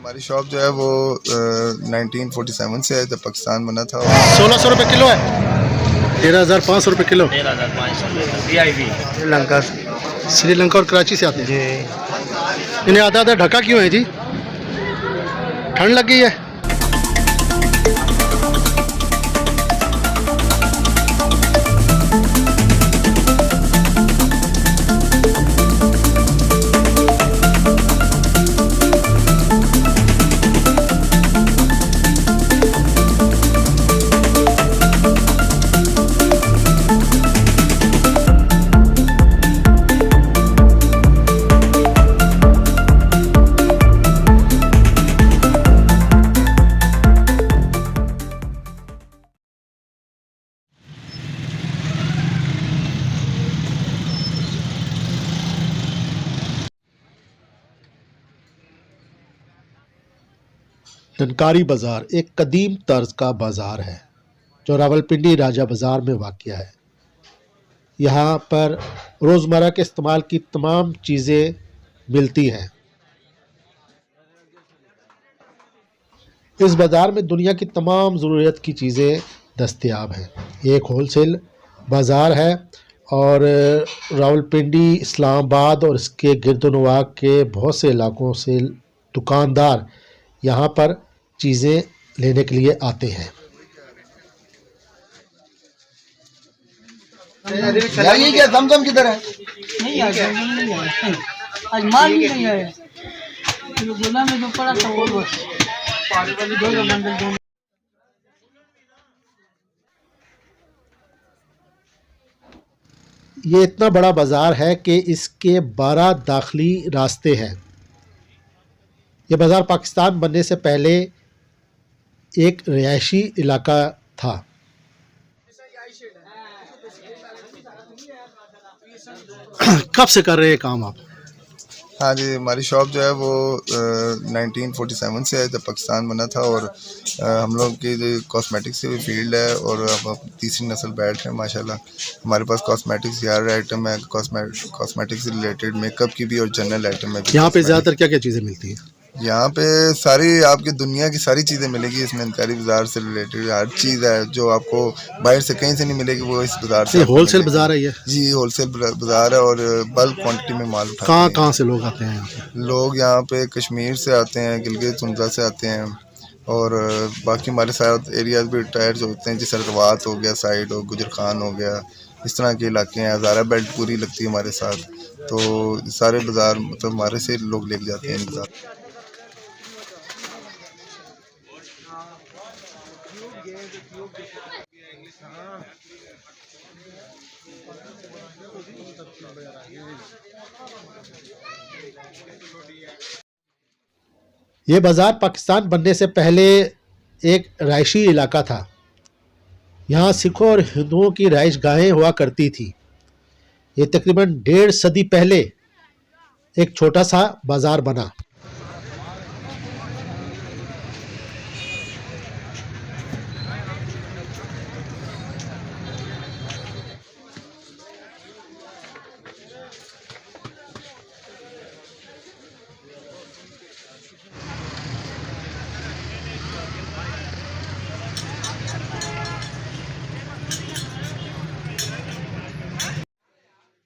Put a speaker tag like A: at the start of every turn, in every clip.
A: हमारी शॉप जो है वो 1947 से है, जब पाकिस्तान बना था।
B: 1600 रुपये किलो है, 13,500 रुपये किलो।
C: 13,500
B: श्रीलंका श्रीलंका और कराची से आते हैं जी। इन्हें आधा आधा ढका क्यों है जी? ठंड लग गई है। ननकारी बाज़ार एक कदीम तर्ज का बाज़ार है जो रावलपिंडी राजा बाज़ार में वाक़या है। यहाँ पर रोज़मर्रा के इस्तेमाल की तमाम चीज़ें मिलती हैं। इस बाज़ार में दुनिया की तमाम ज़रूरत की चीज़ें दस्तयाब हैं। ये एक होलसेल बाज़ार है और रावलपिंडी, इस्लामाबाद और इसके गिरदोनवा के बहुत से इलाकों से दुकानदार यहाँ पर चीज़ें लेने के लिए आते हैं।
D: ये क्या जमजम किधर है?
E: नहीं यार, नहीं आया आज माल ही नहीं आया। जो गोला में जो पड़ा था वो बस दो बंडल दो।
B: ये इतना बड़ा बाज़ार है कि इसके 12 दाखिली रास्ते हैं। ये बाज़ार पाकिस्तान बनने से पहले एक रिहायशी इलाका था। कब से कर रहे हैं काम आप?
A: हाँ जी, हमारी शॉप जो है वो 1947 से है, जब पाकिस्तान बना था। और हम लोग की जो कॉस्मेटिक्स की भी फील्ड है और अब तीसरी नस्ल बैठ है माशाल्लाह। हमारे पास कॉस्मेटिक्स की हर आइटम है, कॉस्मेटिक्स से रिलेटेड, मेकअप की भी और जनरल आइटम है।
B: यहाँ पे ज़्यादातर क्या क्या चीज़ें मिलती हैं?
A: यहाँ पे सारी आपकी दुनिया की सारी चीज़ें मिलेगी। इस ननकारी बाज़ार से रिलेटेड हर चीज़ है जो आपको बाहर से कहीं से नहीं मिलेगी, वो इस बाज़ार से।
B: होलसेल बाज़ार है ये? जी,
A: होलसेल बाज़ार है और बल्क क्वांटिटी में माल उठाते हैं।
B: कहाँ से लोग आते हैं यहाँ पे? लोग
A: यहाँ पे कश्मीर से आते हैं, गिलगित सुंदरा से आते हैं और बाकी हमारे साथ एरियाज भी टायर्स होते हैं, जैसे रवात हो गया, साइड हो, गुजर खान हो गया, इस तरह के इलाके हैं। हज़ारा बेल्ट पूरी लगती है हमारे साथ। तो सारे बाज़ार मतलब हमारे से लोग लेके जाते हैं बाज़ार।
B: ये बाज़ार पाकिस्तान बनने से पहले एक रिहायशी इलाका था। यहाँ सिखों और हिंदुओं की रिहाइश गाहें हुआ करती थी। ये तकरीबन 1.5 सदी पहले एक छोटा सा बाज़ार बना।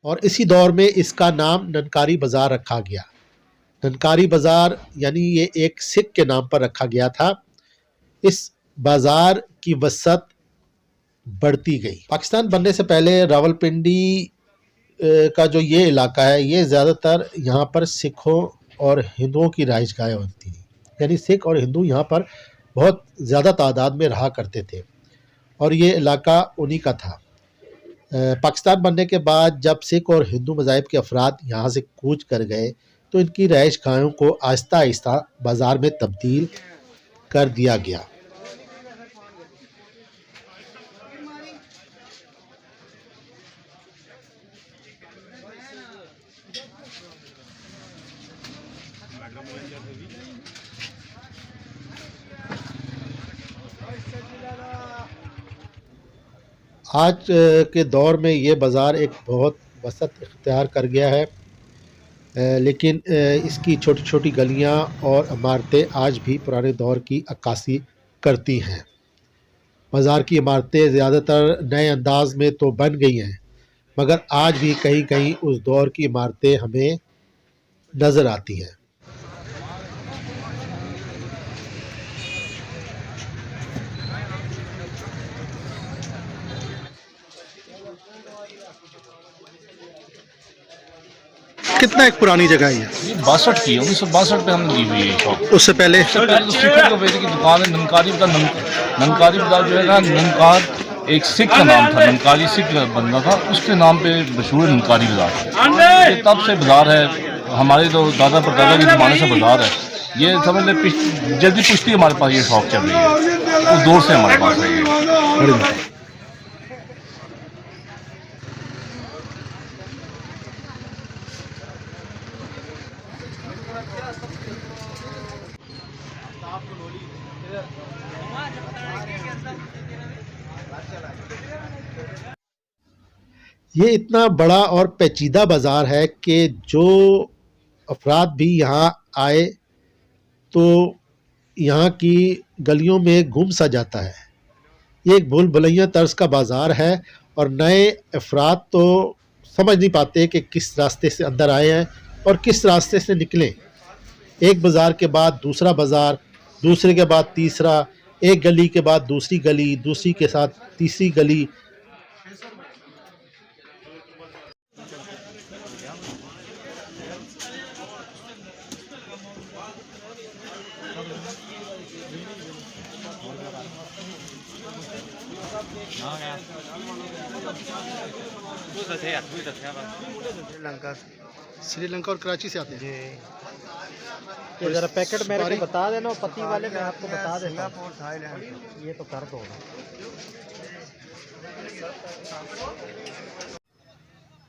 B: और इसी दौर में इसका नाम ननकारी बाज़ार रखा गया। ननकारी बाज़ार यानी ये एक सिख के नाम पर रखा गया था। इस बाज़ार की वसअत बढ़ती गई। पाकिस्तान बनने से पहले रावलपिंडी का जो ये इलाका है, ये ज़्यादातर यहाँ पर सिखों और हिंदुओं की रिहाइशगाहें होती थी। यानी सिख और हिंदू यहाँ पर बहुत ज़्यादा तादाद में रहा करते थे और ये इलाका उन्हीं का था। पाकिस्तान बनने के बाद जब सिख और हिंदू मज़ाहिब के अफराद यहाँ से कूच कर गए तो इनकी रिहाइशगाहों को आहिस्ता आहिस्ता बाज़ार में तब्दील कर दिया गया। आज के दौर में ये बाज़ार एक बहुत वसअत इख्तियार कर गया है लेकिन इसकी छोटी छोटी गलियां और इमारतें आज भी पुराने दौर की अक्कासी करती हैं। बाज़ार की इमारतें ज़्यादातर नए अंदाज में तो बन गई हैं, मगर आज भी कहीं कहीं उस दौर की इमारतें हमें नज़र आती हैं।
F: कितना एक पुरानी जगह है ये?
C: 62 की है, 1962 पे हमने दी हुई है ये शॉप।
F: उससे पहले
C: उससे पहले तो सिखों के की दुकान है, ननकारी बाजार जो है ना, ननकार एक सिख का नाम था, ननकारी सिख बंदा था, उसके नाम पे मशहूर है ननकारी बाजार। ये तब से बाजार है, हमारे तो दादा परदादा के ज़माने से बाजार है। ये समझ लें जल्दी पुश्ती हमारे पास ये शॉप चल रही है, उस दौर से हमारे पास है ये।
B: ये इतना बड़ा और पेचीदा बाज़ार है कि जो अफराद भी यहाँ आए तो यहाँ की गलियों में गुम सा जाता है। ये एक भूल भुलैया तर्ज का बाज़ार है और नए अफराद तो समझ नहीं पाते कि किस रास्ते से अंदर आए हैं और किस रास्ते से निकलें। एक बाज़ार के बाद दूसरा बाज़ार, दूसरे के बाद तीसरा, एक गली के बाद दूसरी गली, दूसरी के साथ तीसरी गली।
F: श्रीलंका और कराची से आते हैं।
G: ये जरा पैकेट मेरे को बता देना, पति वाले मैं आपको बता देता हूँ। ये तो कर दो।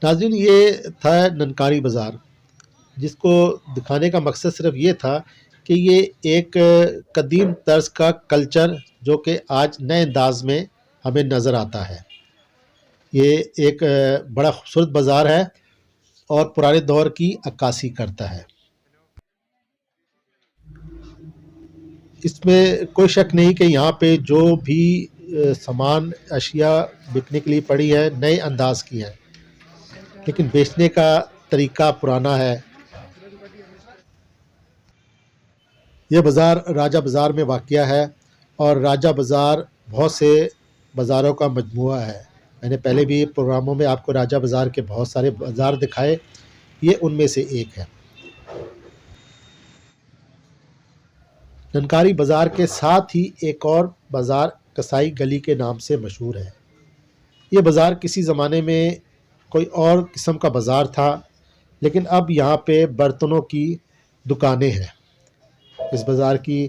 B: नाज़रीन, ये था ननकारी बाज़ार, जिसको दिखाने का मकसद सिर्फ ये था कि ये एक कदीम तर्ज का कल्चर जो कि आज नए अंदाज में हमें नज़र आता है। ये एक बड़ा खूबसूरत बाज़ार है और पुराने दौर की अक्कासी करता है। इसमें कोई शक नहीं कि यहाँ पे जो भी सामान अशिया बिकने के लिए पड़ी है नए अंदाज की है, लेकिन बेचने का तरीका पुराना है। यह बाज़ार राजा बाज़ार में वाक़या है और राजा बाज़ार बहुत से बाज़ारों का मजमुआ है। मैंने पहले भी प्रोग्रामों में आपको राजा बाज़ार के बहुत सारे बाज़ार दिखाए, ये उनमें से एक है। ननकारी बाज़ार के साथ ही एक और बाज़ार कसाई गली के नाम से मशहूर है। ये बाज़ार किसी ज़माने में कोई और किस्म का बाज़ार था, लेकिन अब यहाँ पे बर्तनों की दुकानें हैं। इस बाज़ार की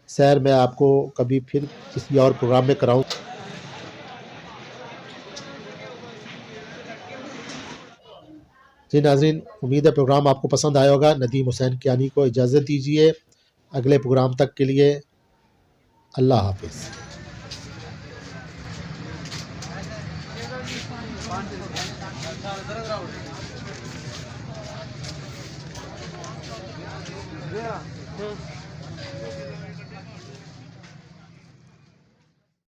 B: सैर मैं आपको कभी फिर किसी और प्रोग्राम में कराऊँ। जी नाज़रीन, उम्मीद है प्रोग्राम आपको पसंद आया होगा। नदीम हुसैन कियानी को इजाज़त दीजिए। अगले प्रोग्राम तक के लिए अल्लाह हाफ़िज़।
G: Yeah.